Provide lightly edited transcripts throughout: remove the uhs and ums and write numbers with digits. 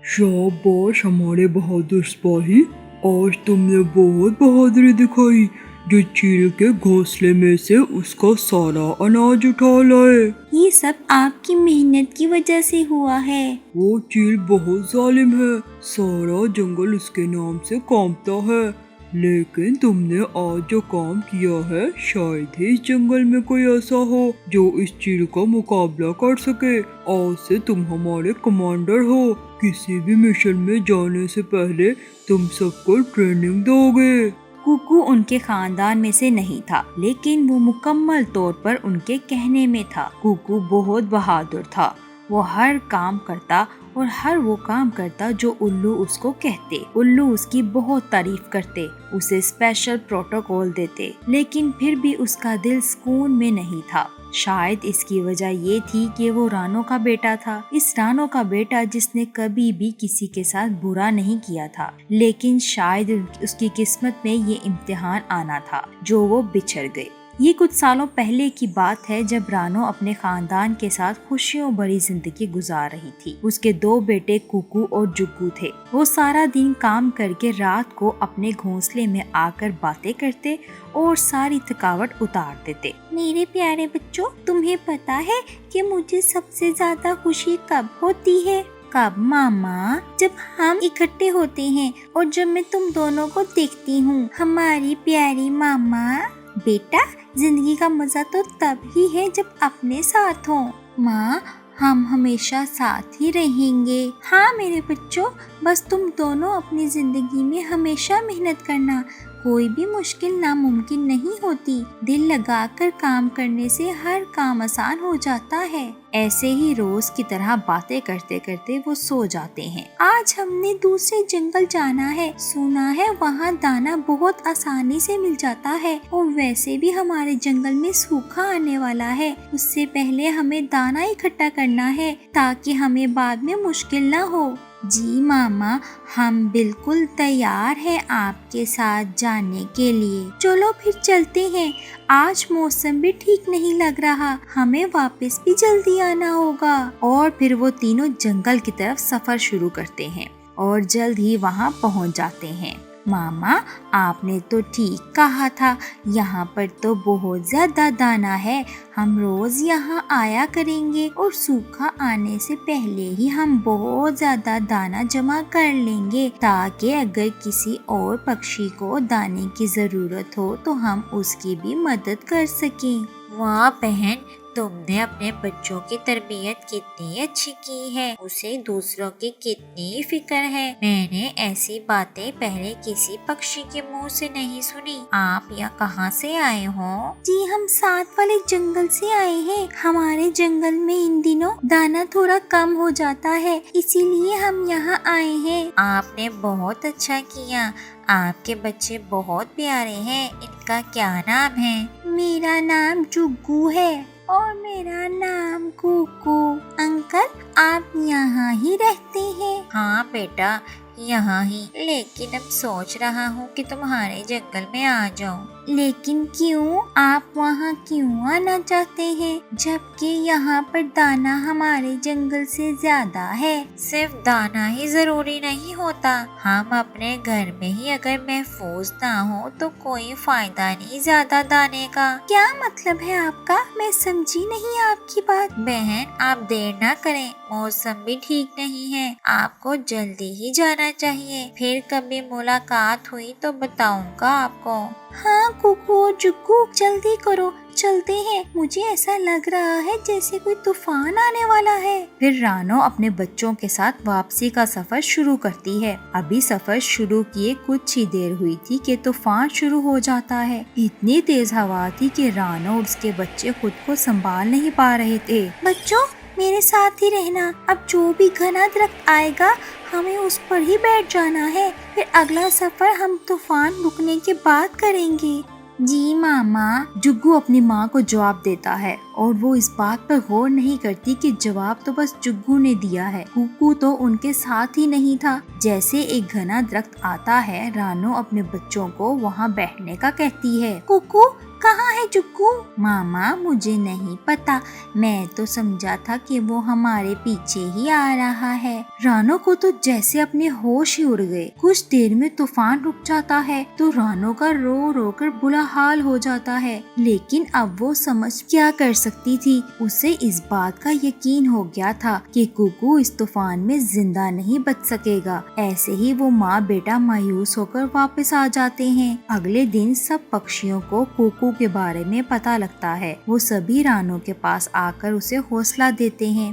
शाबाश हमारे बहादुर सिपाही, आज तुमने बहुत बहादुरी दिखाई जो चील के घोंसले में से उसका सारा अनाज उठा लाए। ये सब आपकी मेहनत की वजह से हुआ है। वो चील बहुत जालिम है, सारा जंगल उसके नाम से कांपता है, लेकिन तुमने आज जो काम किया है शायद ही इस जंगल में कोई ऐसा हो जो इस चील का मुकाबला कर सके। आज से तुम हमारे कमांडर हो, किसी भी मिशन में जाने से पहले तुम सबको ट्रेनिंग दोगे। कुकू उनके खानदान में से नहीं था, लेकिन वो मुकम्मल तौर पर उनके कहने में था। कुकू बहुत बहादुर था, वो हर काम करता और हर वो काम करता जो उल्लू उसको कहते। उल्लू उसकी बहुत तारीफ करते, उसे स्पेशल प्रोटोकॉल देते, लेकिन फिर भी उसका दिल सुकून में नहीं था। शायद इसकी वजह ये थी कि वो रानो का बेटा था, इस रानो का बेटा जिसने कभी भी किसी के साथ बुरा नहीं किया था, लेकिन शायद उसकी किस्मत में ये इम्तिहान आना था जो वो बिछड़ गए। ये कुछ सालों पहले की बात है जब रानो अपने खानदान के साथ खुशियों भरी जिंदगी गुजार रही थी। उसके दो बेटे कुकू और जुग्गू थे। वो सारा दिन काम करके रात को अपने घोंसले में आकर बातें करते और सारी थकावट उतार देते। मेरे प्यारे बच्चों, तुम्हें पता है कि मुझे सबसे ज्यादा खुशी कब होती है? कब मामा? जब हम इकट्ठे होते हैं और जब मैं तुम दोनों को देखती हूँ। हमारी प्यारी मामा। बेटा, जिंदगी का मजा तो तब ही है जब अपने साथ हो। माँ, हम हमेशा साथ ही रहेंगे। हाँ मेरे बच्चों, बस तुम दोनों अपनी जिंदगी में हमेशा मेहनत करना। कोई भी मुश्किल नामुमकिन नहीं होती, दिल लगाकर काम करने से हर काम आसान हो जाता है। ऐसे ही रोज की तरह बातें करते करते वो सो जाते हैं। आज हमने दूसरे जंगल जाना है, सुना है वहाँ दाना बहुत आसानी से मिल जाता है, और वैसे भी हमारे जंगल में सूखा आने वाला है। उससे पहले हमें दाना इकट्ठा करना है ताकि हमें बाद में मुश्किल न हो। जी मामा, हम बिल्कुल तैयार हैं आपके साथ जाने के लिए। चलो फिर चलते हैं। आज मौसम भी ठीक नहीं लग रहा, हमें वापस भी जल्दी आना होगा। और फिर वो तीनों जंगल की तरफ सफर शुरू करते हैं और जल्द ही वहाँ पहुँच जाते हैं। मामा, आपने तो ठीक कहा था, यहाँ पर तो बहुत ज्यादा दाना है। हम रोज यहाँ आया करेंगे और सूखा आने से पहले ही हम बहुत ज्यादा दाना जमा कर लेंगे, ताकि अगर किसी और पक्षी को दाने की जरूरत हो तो हम उसकी भी मदद कर सकें। वाह बहन, तुमने अपने बच्चों की तरबियत कितनी अच्छी की है। उसे दूसरों की कितनी फिक्र है। मैंने ऐसी बातें पहले किसी पक्षी के मुंह से नहीं सुनी। आप यहाँ कहाँ से आए हो? जी, हम साथ वाले जंगल से आए हैं। हमारे जंगल में इन दिनों दाना थोड़ा कम हो जाता है, इसीलिए हम यहाँ आए हैं। आपने बहुत अच्छा किया। आपके बच्चे बहुत प्यारे हैं। इनका क्या नाम है? मेरा नाम जुग्गू है और मेरा नाम कुकू। अंकल, आप यहाँ ही रहते हैं? हाँ बेटा, यहाँ ही, लेकिन अब सोच रहा हूँ कि तुम्हारे जंगल में आ जाऊँ। लेकिन क्यों? आप वहाँ क्यों आना चाहते हैं, जबकि यहाँ पर दाना हमारे जंगल से ज्यादा है? सिर्फ दाना ही जरूरी नहीं होता, हम अपने घर में ही अगर महफूज ना हो तो कोई फायदा नहीं ज्यादा दाने का। क्या मतलब है आपका? मैं समझी नहीं आपकी बात। बहन, आप देर ना करें, मौसम भी ठीक नहीं है, आपको जल्दी ही जाना चाहिए। फिर कभी मुलाकात हुई तो बताऊंगा आपको। हाँ कुकू और जुग्गू, जल्दी करो, चलते हैं। मुझे ऐसा लग रहा है जैसे कोई तूफान आने वाला है। फिर रानो अपने बच्चों के साथ वापसी का सफर शुरू करती है। अभी सफर शुरू किए कुछ ही देर हुई थी कि तूफान शुरू हो जाता है। इतनी तेज हवा थी कि रानो और उसके बच्चे खुद को संभाल नहीं पा रहे थे। बच्चों, मेरे साथ ही रहना। अब जो भी घना दरख्त आएगा हमें उस पर ही बैठ जाना है। फिर अगला सफर हम तूफान रुकने के बाद करेंगे। जी मामा, जुग्गू अपनी माँ को जवाब देता है और वो इस बात पर गौर नहीं करती कि जवाब तो बस जुग्गू ने दिया है। कुकू तो उनके साथ ही नहीं था। जैसे एक घना दरख्त आता है, रानो अपने बच्चों को वहाँ बैठने का कहती है। कुकू कहाँ है जुग्गू? मामा मुझे नहीं पता, मैं तो समझा था कि वो हमारे पीछे ही आ रहा है। रानो को तो जैसे अपने होश ही उड़ गए। कुछ देर में तूफान रुक जाता है तो रानो का रो रो कर बुरा हाल हो जाता है, लेकिन अब वो समझ क्या कर सकती थी। उसे इस बात का यकीन हो गया था कि कुकू इस तूफान में जिंदा नहीं बच सकेगा। ऐसे ही वो माँ बेटा मायूस होकर वापस आ जाते हैं। अगले दिन सब पक्षियों को कुकू के बारे में पता लगता है। वो सभी रानो के पास आकर उसे हौसला देते हैं।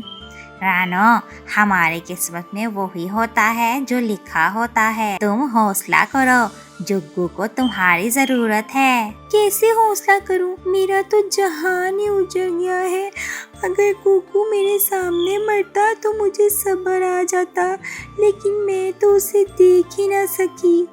रानो, हमारी किस्मत में वो ही होता है जो लिखा होता है। तुम हौसला करो, जुग्गू को तुम्हारी जरूरत है। कैसे हौसला करूं? मेरा तो जहान ही उजड़ गया है। अगर कुकू मेरे सामने मरता तो मुझे सब्र आ जाता, लेकिन मैं तो उसे देख ही ना सकी।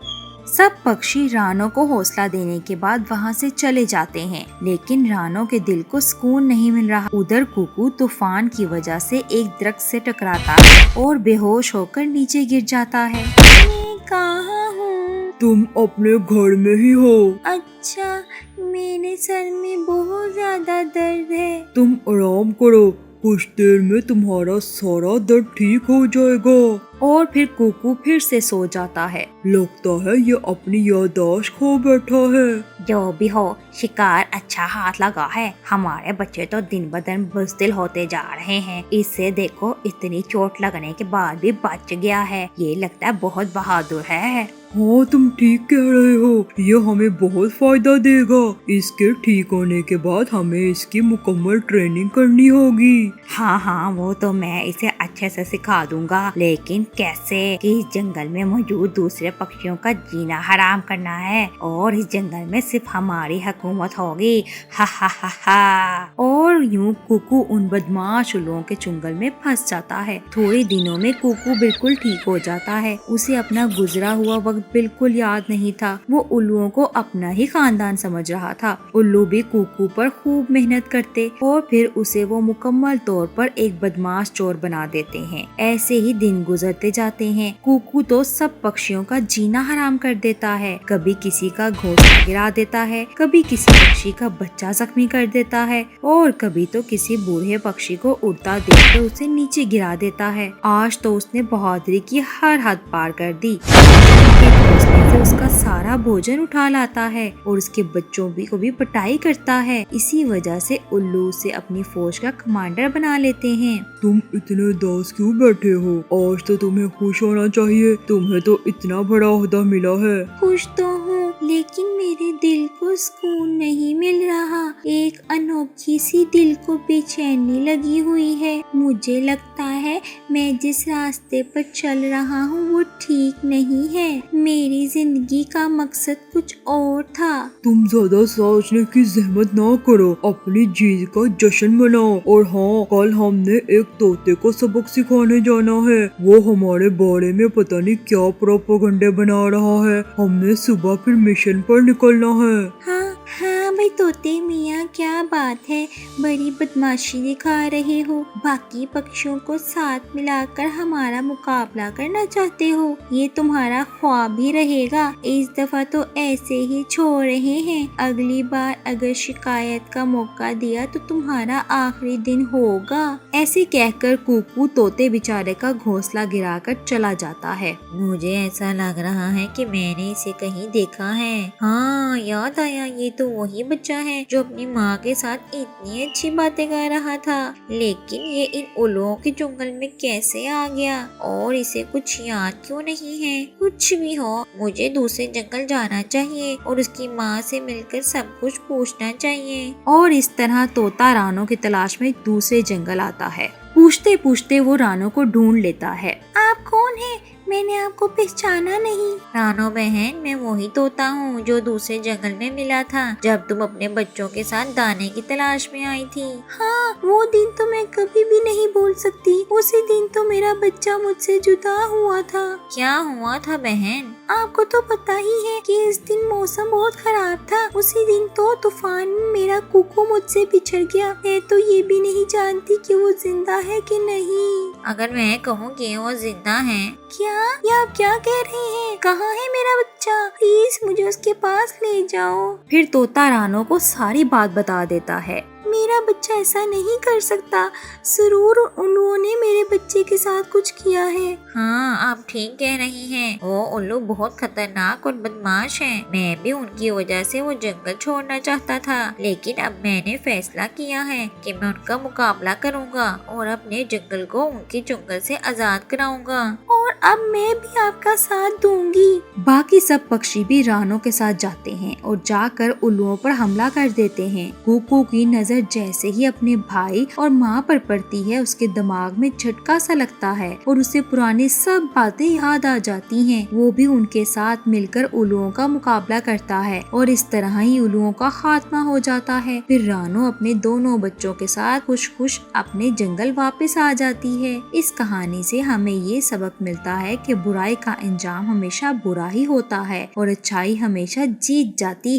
सब पक्षी रानो को हौसला देने के बाद वहाँ से चले जाते हैं, लेकिन रानो के दिल को सुकून नहीं मिल रहा। उधर कुकू तूफान की वजह से एक दरख्त से टकराता है और बेहोश होकर नीचे गिर जाता है। मैं कहाँ हूँ? तुम अपने घर में ही हो। अच्छा, मेरे सर में बहुत ज्यादा दर्द है। तुम आराम करो, कुछ देर में तुम्हारा सारा दर्द ठीक हो जाएगा। और फिर कुकू फिर से सो जाता है। लगता है ये अपनी याददाश्त खो बैठा है। जो भी हो, शिकार अच्छा हाथ लगा है। हमारे बच्चे तो दिन ब दिन बुज़दिल होते जा रहे हैं। इससे देखो, इतनी चोट लगने के बाद भी बच गया है। ये लगता है बहुत बहादुर है। हाँ, तुम ठीक कह रहे हो। ये हमें बहुत फायदा देगा। इसके ठीक होने के बाद हमें इसकी मुकम्मल ट्रेनिंग करनी होगी। हाँ, वो तो मैं इसे अच्छे से सिखा दूंगा, लेकिन कैसे? कि इस जंगल में मौजूद दूसरे पक्षियों का जीना हराम करना है और इस जंगल में सिर्फ हमारी हुकूमत होगी। हा हा हा हा। और यूं कुकू उन बदमाश उल्लुओं के चुंगल में फंस जाता है। थोड़े दिनों में कुकू बिल्कुल ठीक हो जाता है। उसे अपना गुजरा हुआ वक्त बिल्कुल याद नहीं था। वो उल्लुओं को अपना ही खानदान समझ रहा था। उल्लू भी कुकू पर खूब मेहनत करते और फिर उसे वो मुकम्मल तौर पर एक बदमाश चोर बना देते हैं। ऐसे ही दिन गुजरते जाते हैं। कुकू तो सब पक्षियों का जीना हराम कर देता है। कभी किसी का घोंसला गिरा देता है, कभी किसी पक्षी का बच्चा जख्मी कर देता है और कभी तो किसी बूढ़े पक्षी को उड़ता देखकर उसे नीचे गिरा देता है। आज तो उसने बहादुरी की हर हद पार कर दी। घोंसले से उसका सारा भोजन उठा लाता है और उसके बच्चों को भी पिटाई करता है। इसी वजह से उल्लू उसे अपनी फौज का कमांडर बना लेते हैं। तुम इतने उदास क्यों बैठे हो? आज तो तुम्हें खुश होना चाहिए। तुम्हें तो इतना बड़ा ओहदा मिला है। खुश तो हूँ, लेकिन मेरे दिल को सुकून नहीं मिल रहा। एक अनोखी सी दिल को बेचैनी लगी हुई है। मुझे लगता है मैं जिस रास्ते पर चल रहा हूँ वो ठीक नहीं है। मेरी जिंदगी का मकसद कुछ और था। तुम ज्यादा सोचने की जहमत ना करो, अपनी जीत का जश्न मनाओ। और हाँ, कल हमने एक तोते को सबक सिखाने जाना है। वो हमारे बारे में पता नहीं क्या प्रोपेगेंडा बना रहा है। हमने सुबह फिर मिशन पर निकलना है। हाँ भाई तोते मियाँ, क्या बात है, बड़ी बदमाशी दिखा रहे हो। बाकी पक्षियों को साथ मिलाकर हमारा मुकाबला करना चाहते हो। ये तुम्हारा ख्वाब ही रहेगा। इस दफा तो ऐसे ही छोड़ रहे हैं। अगली बार अगर शिकायत का मौका दिया तो तुम्हारा आखिरी दिन होगा। ऐसे कहकर कुकू तोते बेचारे का घोंसला गिराकर चला जाता है। मुझे ऐसा लग रहा है कि मैंने इसे कहीं देखा है। हाँ, याद आया, ये तो वही बच्चा है जो अपनी माँ के साथ इतनी अच्छी बातें कर रहा था। लेकिन ये इन उल्लुओं के जंगल में कैसे आ गया और इसे कुछ याद क्यों नहीं है? कुछ भी हो, मुझे दूसरे जंगल जाना चाहिए और उसकी माँ से मिलकर सब कुछ पूछना चाहिए। और इस तरह तोता रानो की तलाश में दूसरे जंगल आता है। पूछते पूछते वो रानो को ढूंढ लेता है। आप कौन है? मैंने आपको पहचाना नहीं। रानो बहन, मैं वही तोता हूँ जो दूसरे जंगल में मिला था जब तुम अपने बच्चों के साथ दाने की तलाश में आई थी। हाँ, वो दिन तो मैं कभी भी नहीं भूल सकती। उसी दिन तो मेरा बच्चा मुझसे जुदा हुआ था। क्या हुआ था बहन? आपको तो पता ही है कि इस दिन मौसम बहुत खराब था। उसी दिन तो तूफान में मेरा कुकू मुझसे बिछड़ गया। मैं तो ये भी नहीं जानती कि वो जिंदा है कि नहीं। अगर मैं कहूँ कि वो जिंदा है? क्या? ये आप क्या कह रहे हैं? कहाँ है मेरा बच्चा? प्लीज मुझे उसके पास ले जाओ। फिर तोता रानो को सारी बात बता देता है। मेरा बच्चा ऐसा नहीं कर सकता। जरूर उन्होंने मेरे बच्चे के साथ कुछ किया है। हाँ, आप ठीक कह रही हैं। वो उल्लू बहुत खतरनाक और बदमाश हैं। मैं भी उनकी वजह से वो जंगल छोड़ना चाहता था, लेकिन अब मैंने फैसला किया है कि मैं उनका मुकाबला करूंगा और अपने जंगल को उनके जंगल से आजाद कराऊंगा। और अब मैं भी आपका साथ दूंगी। बाकी सब पक्षी भी रानो के साथ जाते हैं और जाकर उल्लुओं पर हमला कर देते हैं। कुकू की नजर जैसे ही अपने भाई और माँ पर पड़ती है, उसके दिमाग में झटका सा लगता है और उसे पुरानी सब बातें याद आ जाती हैं। वो भी उनके साथ मिलकर उल्लुओं का मुकाबला करता है और इस तरह ही उल्लुओं का खात्मा हो जाता है। फिर रानो अपने दोनों बच्चों के साथ खुश खुश अपने जंगल वापस आ जाती है। इस कहानी से हमें ये सबक मिलता है कि बुराई का अंजाम हमेशा बुरा ही होता है और अच्छाई हमेशा जीत जाती है।